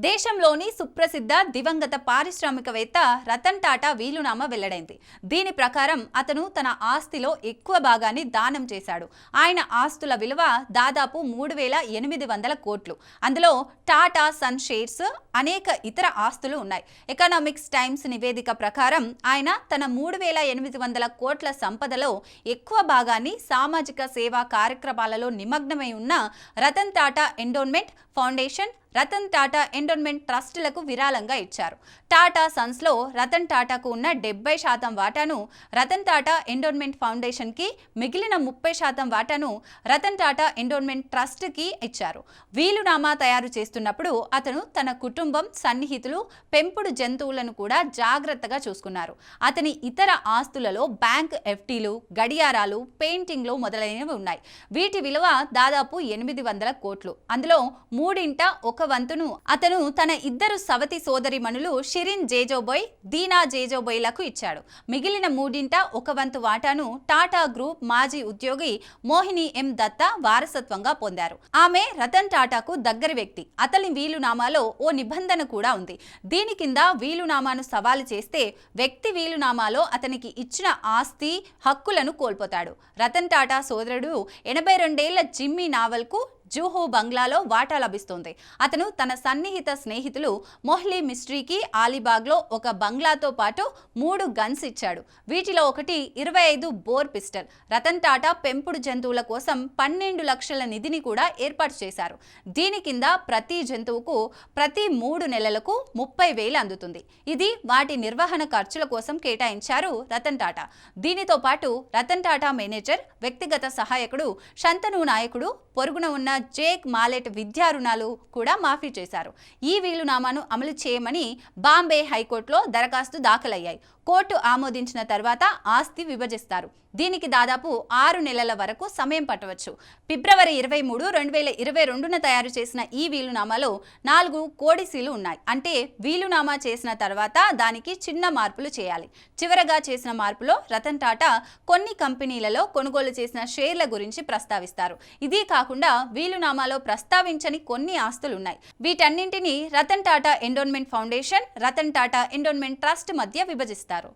దేశంలోని సుప్రసిద్ధ దివంగత పారిశ్రామికవేత్త రతన్ టాటా వీలునామా వెల్లడైంది. దీని ప్రకారం అతను తన ఆస్తిలో ఎక్కువ భాగాన్ని దానం చేశాడు. ఆయన ఆస్తుల విలువ దాదాపు 3,800 కోట్లు. అందులో టాటా సన్ షేర్స్, అనేక ఇతర ఆస్తులు ఉన్నాయి. ఎకనామిక్స్ టైమ్స్ నివేదిక ప్రకారం ఆయన తన 3,800 కోట్ల సంపదలో ఎక్కువ భాగాన్ని సామాజిక సేవా కార్యక్రమాలలో నిమగ్నమై ఉన్న Ratan Tata endowment foundation, Ratan Tata endowment ట్రస్టులకు విరాళంగా ఇచ్చారు. టాటా సన్స్లో రతన్ టాటాకు ఉన్న 70% వాటాను రతన్ టాటా ఎండోన్మెంట్ ఫౌండేషన్కి, మిగిలిన 30% వాటాను రతన్ టాటా ఎండోన్మెంట్ ట్రస్ట్కి ఇచ్చారు. వీలునామా తయారు చేస్తున్నప్పుడు అతను తన కుటుంబం, సన్నిహితులు, పెంపుడు జంతువులను కూడా జాగ్రత్తగా చూసుకున్నారు. అతని ఇతర ఆస్తులలో బ్యాంక్ ఎఫ్డీలు, గడియారాలు, పెయింటింగ్లు మొదలైనవి ఉన్నాయి. వీటి విలువ దాదాపు 800 కోట్లు. అందులో మూడింట ఒక వంతును అతను తన ఇద్దరు సవతి సోదరిమణులు షిరిన్ జేజోబోయ్, దీనా జేజోబోయ్లకు ఇచ్చాడు. మిగిలిన మూడింట ఒక వంతు వాటాను టాటా గ్రూప్ మాజీ ఉద్యోగి మోహిని ఎం దత్తా వారసత్వంగా పొందారు. ఆమె రతన్ టాటాకు దగ్గరి వ్యక్తి. అతని వీలునామాలో ఓ నిబంధన కూడా ఉంది. దీని కింద వీలునామాను సవాలు చేస్తే వ్యక్తి వీలునామాలో అతనికి ఇచ్చిన ఆస్తి హక్కులను కోల్పోతాడు. రతన్ టాటా సోదరుడు 82 ఏళ్ల జిమ్మీ నావల్కు జూహు బంగ్లాలో వాటా లభిస్తోంది. అతను తన సన్నిహిత స్నేహితులు మొహ్లీ మిస్ట్రీకి ఆలీబాగ్లో ఒక బంగ్లాతో పాటు 3 గన్స్ ఇచ్చాడు. వీటిలో ఒకటి 25 బోర్ పిస్టల్. రతన్ టాటా పెంపుడు జంతువుల కోసం 12 లక్షల నిధిని కూడా ఏర్పాటు చేశారు. దీని కింద ప్రతి జంతువుకు ప్రతి 3 నెలలకు 30,000 అందుతుంది. ఇది వాటి నిర్వహణ ఖర్చుల కోసం కేటాయించారు రతన్ టాటా. దీనితో పాటు రతన్ టాటా మేనేజర్, వ్యక్తిగత సహాయకుడు శంతను నాయకుడు, పొరుగున ఉన్న జేక్ మాలెట్ విద్యా రుణాలు కూడా మాఫీ చేశారు. ఈ వీలునామాను అమలు చేయమని బాంబే హైకోర్టులో దరఖాస్తు దాఖలయ్యాయి. కోర్టు ఆమోదించిన తర్వాత ఆస్తి విభజిస్తారు. దీనికి దాదాపు 6 నెలల వరకు సమయం పట్టవచ్చు. ఫిబ్రవరి 23, 2022న తయారు చేసిన ఈ వీలునామాలో 4 కోడిసీలు ఉన్నాయి. అంటే వీలునామా చేసిన తర్వాత దానికి చిన్న మార్పులు చేయాలి. చివరగా చేసిన మార్పులో రతన్ టాటా కొన్ని కంపెనీలలో కొనుగోలు చేసిన షేర్ల గురించి ప్రస్తావిస్తారు. ఇది కాకుండా వీలునామాలో ప్రస్తావించని కొన్ని ఆస్తులున్నాయి. వీటన్నింటినీ Ratan Tata endowment foundation, Ratan Tata endowment trust మధ్య విభజిస్తారు.